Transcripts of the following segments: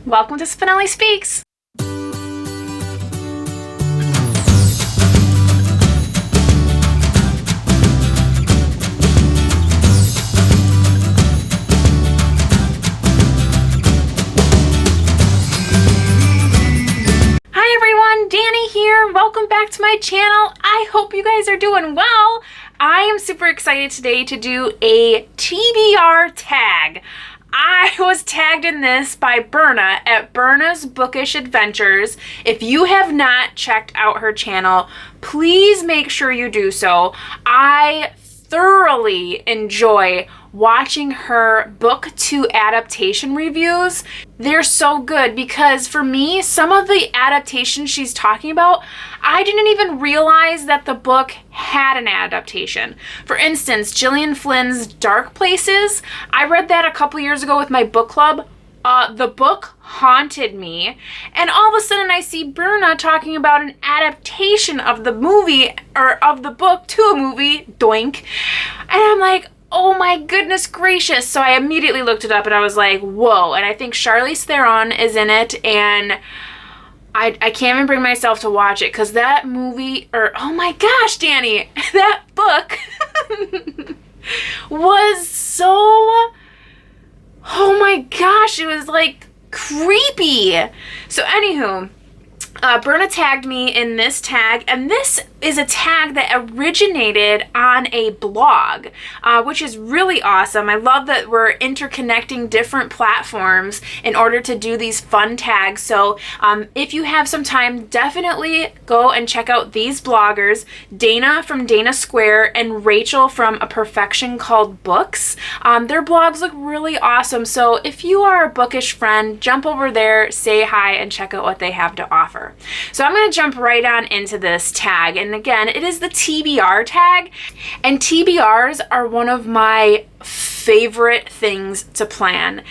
Welcome to Spenelli Speaks. Hi everyone, Danny here. Welcome back to my channel. I hope you guys are doing well. I am super excited today to do a TBR tag. I was tagged in this by Berna at Berna's Bookish Adventures. If you have not checked out her channel, please make sure you do so. I thoroughly enjoy watching her book to adaptation reviews. They're so good because for me, some of the adaptations she's talking about, I didn't even realize that the book had an adaptation. For instance, Gillian Flynn's Dark Places, I read that a couple years ago with my book club. The book haunted me, and all of a sudden I see Berna talking about an adaptation of the movie, or of the book to a movie, doink, and I'm like, oh my goodness gracious. So I immediately looked it up and I was like, whoa. And I think Charlize Theron is in it, and I can't even bring myself to watch it because that movie, or oh my gosh, Danny, that book was so, oh my gosh, it was like creepy. So anywho, Berna tagged me in this tag, and this is a tag that originated on a blog, which is really awesome. I love that we're interconnecting different platforms in order to do these fun tags. So if you have some time, definitely go and check out these bloggers, Dana from Dana Square and Rachel from A Perfection Called Books. Their blogs look really awesome. So if you are a bookish friend, jump over there, say hi, and check out what they have to offer. So I'm going to jump right on into this tag. And again, it is the TBR tag. And TBRs are one of my favorite things to plan.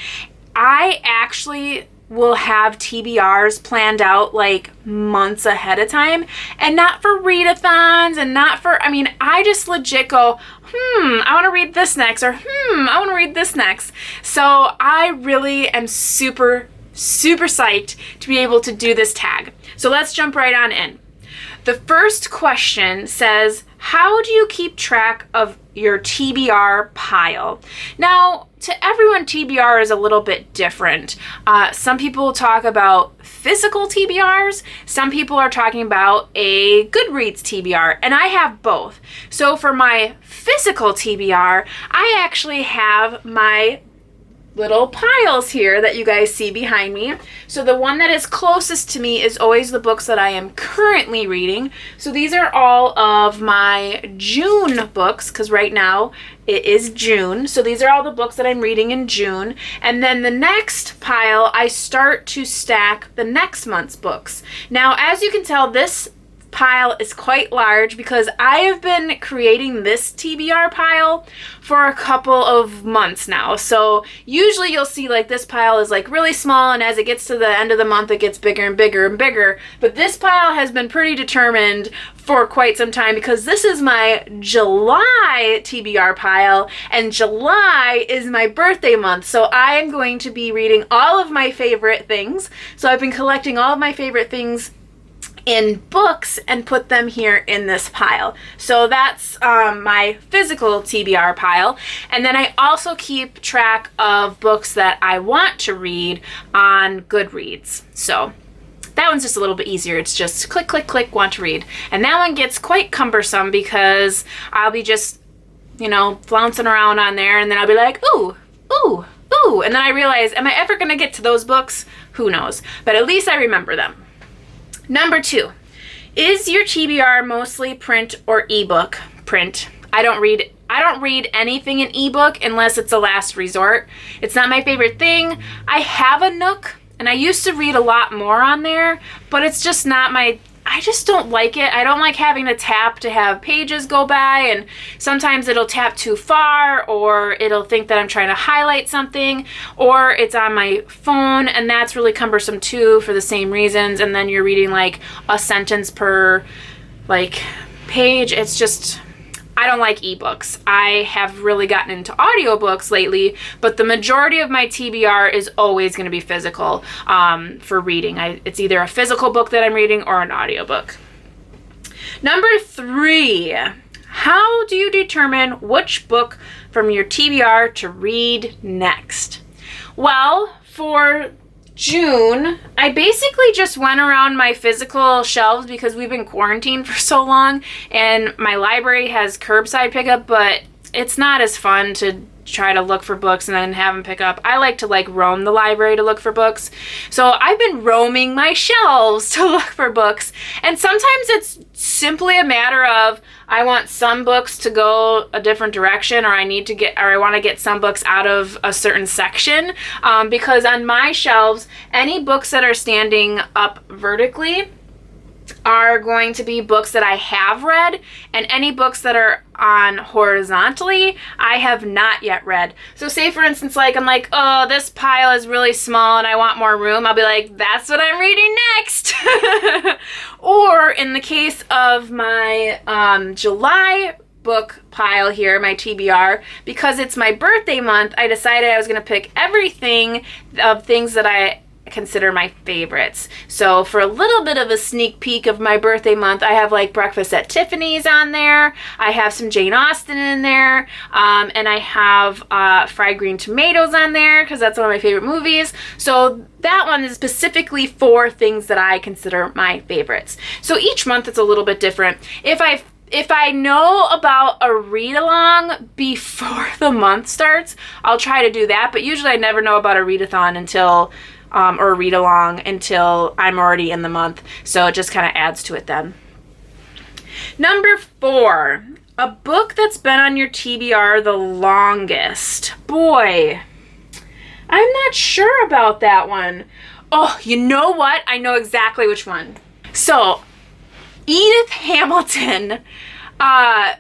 I actually will have TBRs planned out like months ahead of time, and not for readathons and not for, I just legit go, I want to read this next, or I want to read this next. So I really am super psyched to be able to do this tag. So let's jump right on in. The first question says, how do you keep track of your TBR pile? Now, to everyone, TBR is a little bit different. Some people talk about physical TBRs. Some people are talking about a Goodreads TBR, and I have both. So for my physical TBR, I actually have my little piles here that you guys see behind me. So the one that is closest to me is always the books that I am currently reading. So these are all of my June books, because right now it is June. So these are all the books that I'm reading in June. And then the next pile, I start to stack the next month's books. Now, as you can tell, this pile is quite large because I have been creating this TBR pile for a couple of months now. So usually you'll see like this pile is like really small, and as it gets to the end of the month it gets bigger and bigger and bigger. But this pile has been pretty determined for quite some time because this is my July TBR pile, and July is my birthday month. So I am going to be reading all of my favorite things. So I've been collecting all of my favorite things in books and put them here in this pile. So that's my physical TBR pile. And then I also keep track of books that I want to read on Goodreads. So that one's just a little bit easier. It's just click, click, click, want to read. And that one gets quite cumbersome because I'll be just, flouncing around on there, and then I'll be like, ooh, ooh, ooh. And then I realize, am I ever going to get to those books? Who knows? But at least I remember them. Number 2, is your TBR mostly print or ebook? Print. I don't read anything in ebook unless it's a last resort. It's not my favorite thing. I have a Nook, and I used to read a lot more on there, but it's just not my, I just don't like it. I don't like having to tap to have pages go by, and sometimes it'll tap too far, or it'll think that I'm trying to highlight something, or it's on my phone, and that's really cumbersome too for the same reasons. And then you're reading like a sentence per like page. It's just, I don't like ebooks. I have really gotten into audiobooks lately, but the majority of my TBR is always going to be physical for reading. It's either a physical book that I'm reading or an audiobook. Number 3, how do you determine which book from your TBR to read next? Well, for June, I basically just went around my physical shelves because we've been quarantined for so long, and my library has curbside pickup, but it's not as fun to try to look for books and then have them pick up. I like to roam the library to look for books. So I've been roaming my shelves to look for books, and sometimes it's simply a matter of I want some books to go a different direction, or I want to get some books out of a certain section, because on my shelves, any books that are standing up vertically are going to be books that I have read, and any books that are on horizontally I have not yet read. So say for instance, I'm like, oh, this pile is really small and I want more room, I'll be like, that's what I'm reading next. Or in the case of my July book pile here, my TBR, because it's my birthday month, I decided I was going to pick everything of things that I consider my favorites. So for a little bit of a sneak peek of my birthday month, I have Breakfast at Tiffany's on there, I have some Jane Austen in there, and I have Fried Green Tomatoes on there because that's one of my favorite movies. So that one is specifically for things that I consider my favorites. So each month it's a little bit different. If I know about a read-along before the month starts, I'll try to do that, but usually I never know about a read-a-thon until or read along until I'm already in the month. So it just kind of adds to it then. Number 4, a book that's been on your TBR the longest. Boy, I'm not sure about that one. Oh, you know what? I know exactly which one. So Edith Hamilton,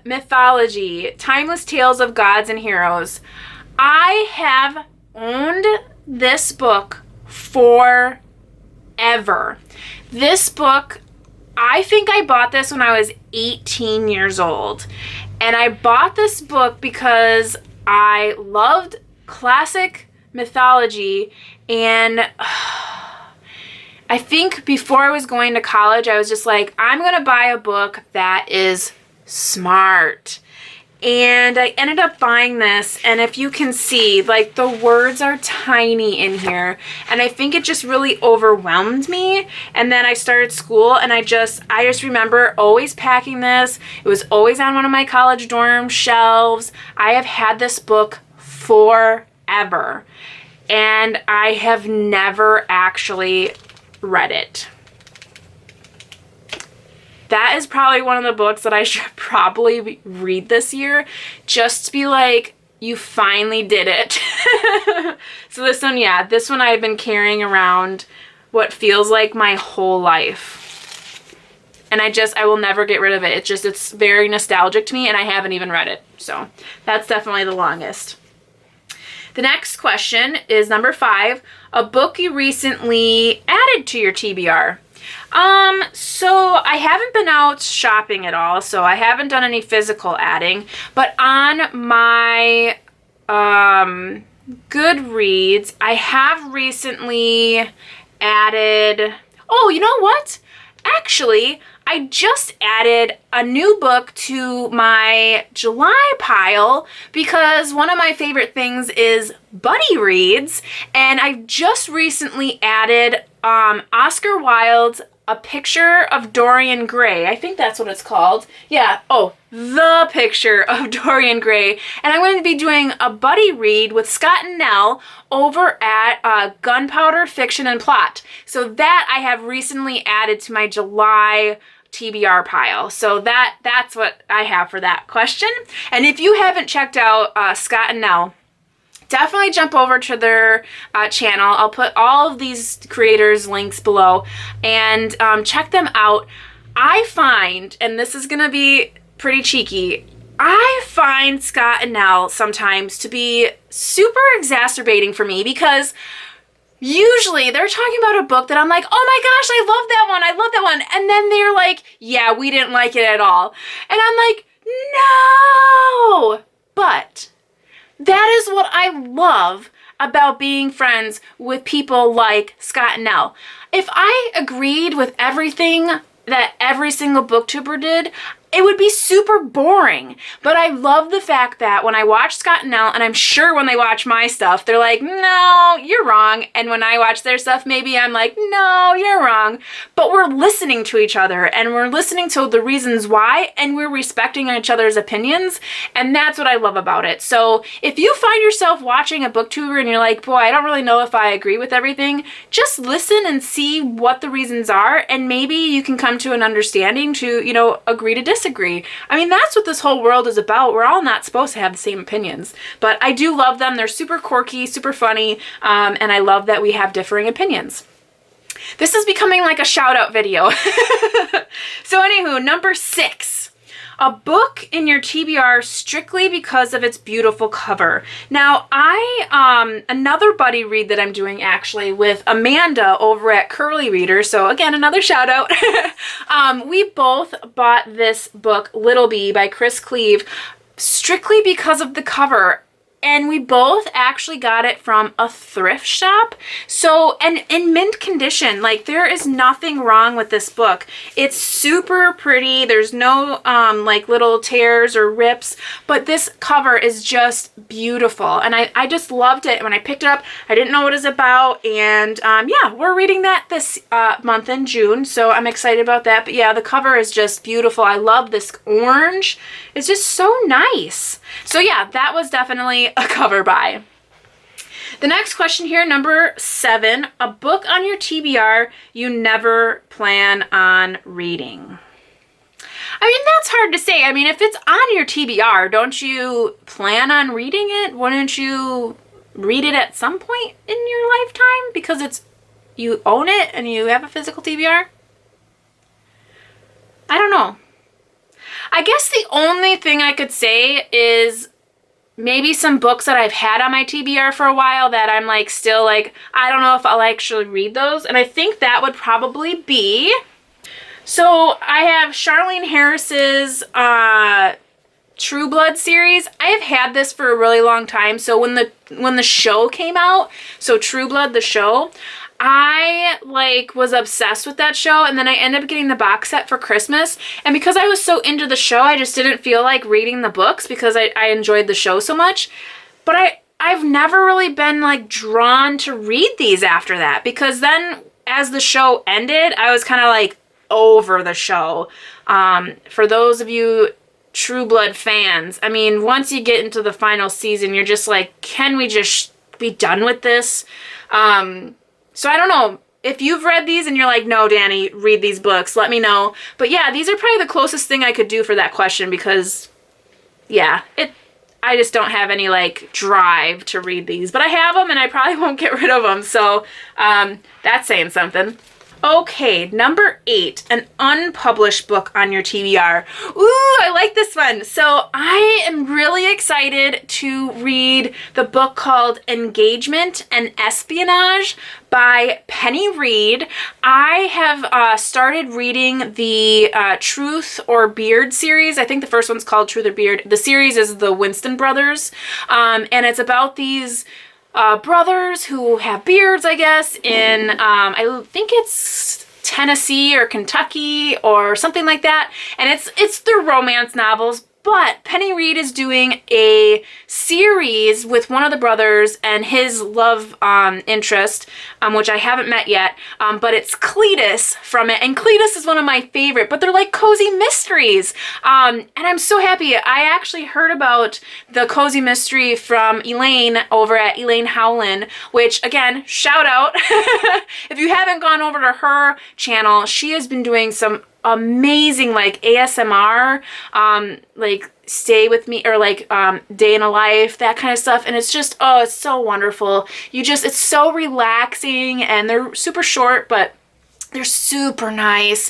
mythology, Timeless Tales of Gods and Heroes. I have owned this book forever. This book, I think I bought this when I was 18 years old. And I bought this book because I loved classic mythology, and I think before I was going to college, I was just like, I'm going to buy a book that is smart. And I ended up buying this, and if you can see, the words are tiny in here, and I think it just really overwhelmed me. And then I started school, and I just remember always packing this. It was always on one of my college dorm shelves. I have had this book forever, and I have never actually read it. That is probably one of the books that I should probably read this year, just to be like, you finally did it. So this one, this one I've been carrying around what feels like my whole life. And I will never get rid of it. It's very nostalgic to me, and I haven't even read it. So that's definitely the longest. The next question is number 5, a book you recently added to your TBR. So I haven't been out shopping at all, so I haven't done any physical adding, but on my Goodreads, I have recently added, oh, you know what? Actually, I just added a new book to my July pile because one of my favorite things is buddy reads, and I've just recently added Oscar Wilde's A Picture of Dorian Gray. I think that's what it's called. Yeah. Oh, The Picture of Dorian Gray. And I'm going to be doing a buddy read with Scott and Nell over at Gunpowder Fiction and Plot. So that I have recently added to my July TBR pile. So that's what I have for that question. And if you haven't checked out Scott and Nell, definitely jump over to their channel. I'll put all of these creators' links below, and check them out. I find, and this is going to be pretty cheeky, I find Scott and Nell sometimes to be super exacerbating for me, because usually they're talking about a book that I'm like, oh my gosh, I love that one, and then they're like, yeah, we didn't like it at all. And I'm like, No! But that is what I love about being friends with people like Scott and Nell. If I agreed with everything that every single booktuber did, it would be super boring. But I love the fact that when I watch Scott and Nell, and I'm sure when they watch my stuff, they're like, no, you're wrong. And when I watch their stuff, maybe I'm like, no, you're wrong. But we're listening to each other, and we're listening to the reasons why, and we're respecting each other's opinions. And that's what I love about it. So if you find yourself watching a booktuber and you're like, boy, I don't really know if I agree with everything, just listen and see what the reasons are. And maybe you can come to an understanding to, agree to disagree. I mean, that's what this whole world is about. We're all not supposed to have the same opinions, but I do love them. They're super quirky, super funny, and I love that we have differing opinions. This is becoming like a shout out video. So anywho, number 6. A book in your TBR strictly because of its beautiful cover. Now, another buddy read that I'm doing actually with Amanda over at Curly Reader, so again, another shout out. We both bought this book, Little Bee by Chris Cleave, strictly because of the cover. And we both actually got it from a thrift shop. So, and in mint condition, like there is nothing wrong with this book. It's super pretty. There's no like little tears or rips, but this cover is just beautiful. And I just loved it. When I picked it up, I didn't know what it was about. And yeah, we're reading that this month in June. So I'm excited about that. But yeah, the cover is just beautiful. I love this orange. It's just so nice. So yeah, that was definitely a cover buy. The next question here, number 7, a book on your TBR you never plan on reading. I mean, that's hard to say. I mean, if it's on your TBR, don't you plan on reading it? Wouldn't you read it at some point in your lifetime because you own it and you have a physical TBR? I don't know. I guess the only thing I could say is maybe some books that I've had on my TBR for a while that I'm like still like, I don't know if I'll actually read those. And I think that would probably be, so I have Charlene Harris's True Blood series. I have had this for a really long time. So when the show came out, so True Blood, the show, I was obsessed with that show, and then I ended up getting the box set for Christmas. And because I was so into the show, I just didn't feel like reading the books because I enjoyed the show so much. But I've never really been like drawn to read these after that, because then as the show ended, I was kind of like over the show. For those of you True Blood fans, I mean, once you get into the final season, you're just like, can we just be done with this? So I don't know. If you've read these and you're like, no, Danny, read these books, let me know. But yeah, these are probably the closest thing I could do for that question because, yeah, I just don't have any, like, drive to read these. But I have them and I probably won't get rid of them. So that's saying something. Okay, number 8, an unpublished book on your TBR. Ooh, I like this one. So I am really excited to read the book called Engagement and Espionage by Penny Reed. I have started reading the Truth or Beard series. I think the first one's called Truth or Beard. The series is the Winston brothers, and it's about these brothers who have beards, I guess, in, I think it's Tennessee or Kentucky or something like that. And it's their romance novels. But Penny Reed is doing a series with one of the brothers and his love interest, which I haven't met yet, but it's Cletus from it. And Cletus is one of my favorite, but they're like cozy mysteries. And I'm so happy. I actually heard about the cozy mystery from Elaine over at Elaine Howland, which, again, shout out. If you haven't gone over to her channel, she has been doing some amazing like ASMR, like stay with me or like day in a life, that kind of stuff. And it's just, oh, it's so wonderful. It's so relaxing, and they're super short, but they're super nice.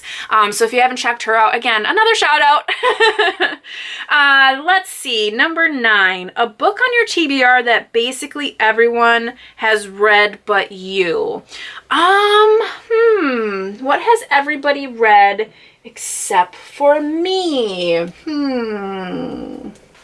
So if you haven't checked her out, again, another shout out. Let's see, number 9, a book on your TBR that basically everyone has read but you. What has everybody read except for me?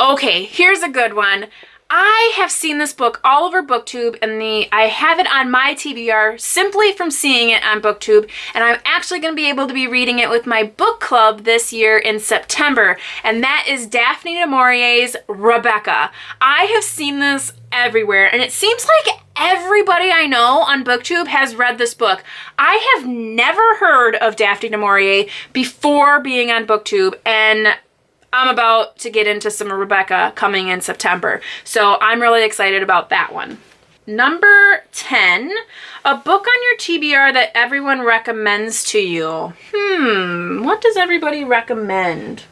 Okay, here's a good one. I have seen this book all over Booktube, and I have it on my TBR simply from seeing it on Booktube, and I'm actually going to be able to be reading it with my book club this year in September, and that is Daphne du Maurier's Rebecca. I have seen this everywhere, and it seems like everybody I know on Booktube has read this book. I have never heard of Daphne du Maurier before being on Booktube, and I'm about to get into some Rebecca coming in September. So I'm really excited about that one. Number 10, a book on your TBR that everyone recommends to you. What does everybody recommend?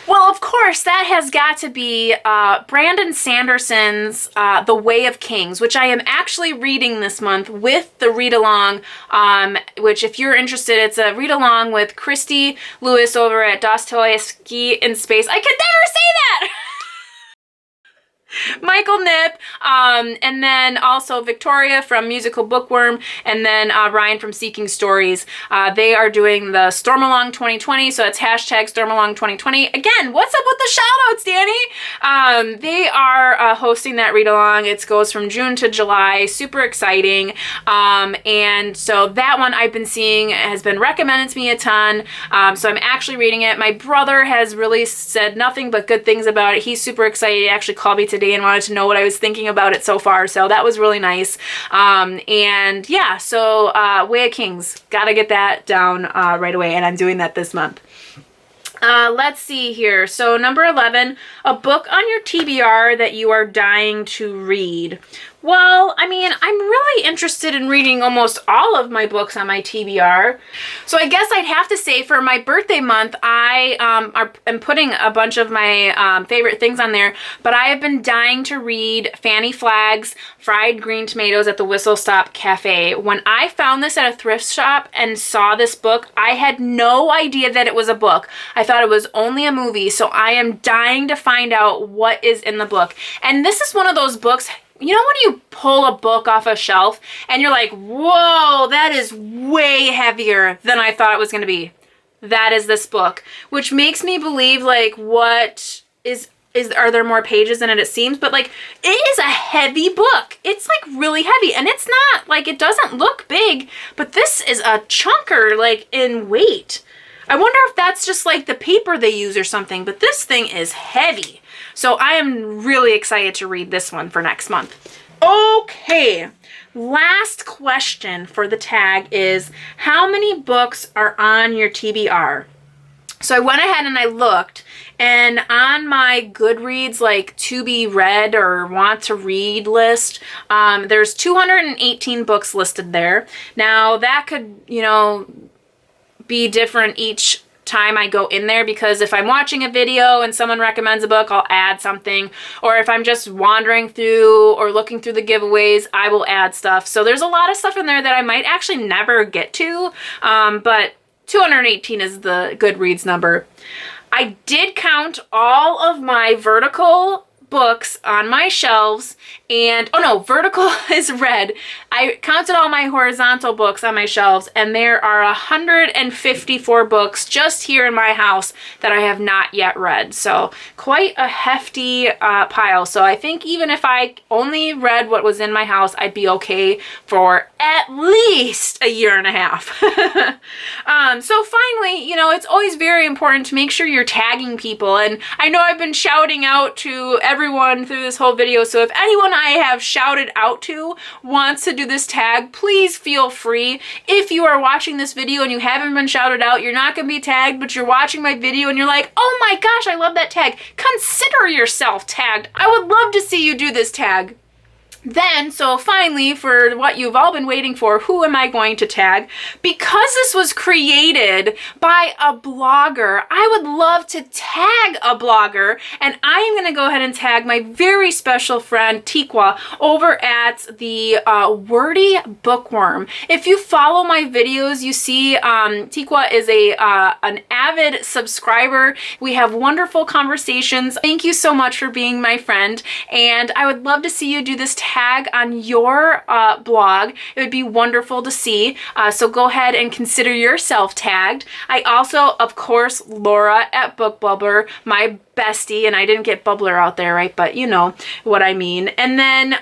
Well, of course, that has got to be Brandon Sanderson's The Way of Kings, which I am actually reading this month with the read-along, which if you're interested, it's a read-along with Christy Lewis over at Dostoevsky in Space. I could never say that! Michael Knipp, and then also Victoria from Musical Bookworm, and then Ryan from Seeking Stories. They are doing the Stormalong 2020, so it's hashtag Stormalong 2020. Again, what's up with the shout-outs, Danny? They are hosting that read-along. It goes from June to July. Super exciting. And so that one I've been seeing has been recommended to me a ton, so I'm actually reading it. My brother has really said nothing but good things about it. He's super excited. He actually called me today and wanted to know what I was thinking about it so far, so that was really nice. And yeah, so Way of Kings, gotta get that down right away, and I'm doing that this month. Let's see here. So number 11, a book on your TBR that you are dying to read. Well, I mean, I'm really interested in reading almost all of my books on my TBR. So I guess I'd have to say for my birthday month, I am putting a bunch of my favorite things on there, but I have been dying to read Fanny Flagg's Fried Green Tomatoes at the Whistle Stop Cafe. When I found this at a thrift shop and saw this book, I had no idea that it was a book. I thought it was only a movie, so I am dying to find out what is in the book. And this is one of those books, you know when you pull a book off a shelf and you're like, whoa, that is way heavier than I thought it was going to be. That is this book, which makes me believe, like, are there more pages than it seems? But like, it is a heavy book. It's like really heavy, and it's not like, it doesn't look big, but this is a chunker, like, in weight. I wonder if that's just like the paper they use or something, but this thing is heavy. So I am really excited to read this one for next month. Okay, last question for the tag is, how many books are on your TBR? So I went ahead and I looked, and on my Goodreads, like, to be read or want to read list, there's 218 books listed there. Now that could, you know, be different each time I go in there, because if I'm watching a video and someone recommends a book, I'll add something, or if I'm just wandering through or looking through the giveaways, I will add stuff. So there's a lot of stuff in there that I might actually never get to, but 218 is the Goodreads number. I did count all of my vertical books on my shelves, and oh no, vertical is red. I counted all my horizontal books on my shelves, and there are 154 books just here in my house that I have not yet read. So quite a hefty pile. So I think even if I only read what was in my house, I'd be okay for at least a year and a half. So finally, you know, it's always very important to make sure you're tagging people, and I know I've been shouting out to everyone through this whole video, so if anyone I have shouted out to wants to do this tag, please feel free. If you are watching this video and you haven't been shouted out, you're not going to be tagged, but you're watching my video and you're like, oh my gosh, I love that tag, consider yourself tagged. I would love to see you do this tag. Then, so finally, for what you've all been waiting for, who am I going to tag? Because this was created by a blogger, I would love to tag a blogger, and I'm going to go ahead and tag my very special friend Tikwa over at the Wordy Bookworm. If you follow my videos, you see Tikwa is an avid subscriber. We have wonderful conversations. Thank you so much for being my friend, and I would love to see you do this tag tag on your blog, it would be wonderful to see. So go ahead and consider yourself tagged. I also, of course, Laura at Booktuber, my bestie, and I didn't get Bubbler out there, right? But you know what I mean. And then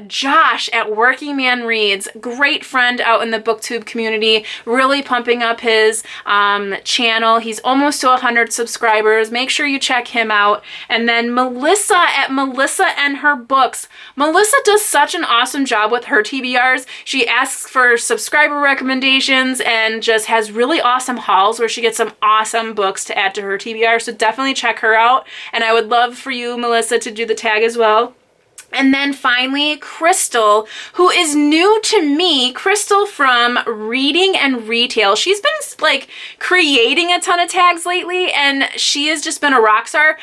Josh at Working Man Reads, great friend out in the booktube community, really pumping up his channel. He's almost to 100 subscribers. Make sure you check him out. And then Melissa at Melissa and Her Books. Melissa does such an awesome job with her TBRs. She asks for subscriber recommendations and just has really awesome hauls where she gets some awesome books to add to her TBR. So definitely check her out. And I would love for you, Melissa, to do the tag as well. And then finally, Crystal, who is new to me, Crystal from Reading and Retail. She's been like creating a ton of tags lately, and she has just been a rock star.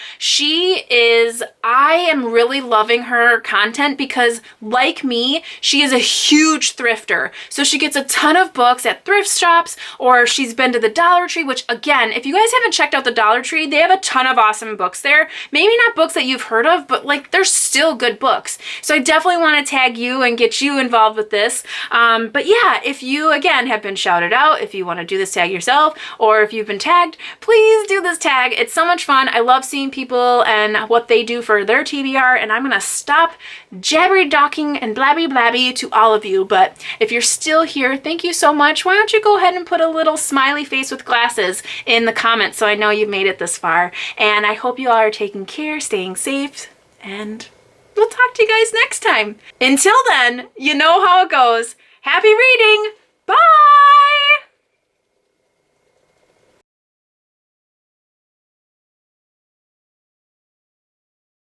I am really loving her content because, like me, she is a huge thrifter. So she gets a ton of books at thrift shops, or she's been to the Dollar Tree, which again, if you guys haven't checked out the Dollar Tree, they have a ton of awesome books there. Maybe not books that you've heard of, but like they're still good books. So I definitely want to tag you and get you involved with this. But yeah, if you, again, have been shouted out, if you want to do this tag yourself, or if you've been tagged, please do this tag. It's so much fun. I love seeing people and what they do for their TBR, and I'm going to stop jabbery docking and blabby blabby to all of you. But if you're still here, thank you so much. Why don't you go ahead and put a little smiley face with glasses in the comments so I know you've made it this far. And I hope you all are taking care, staying safe, and we'll talk to you guys next time. Until then, you know how it goes. Happy reading. Bye.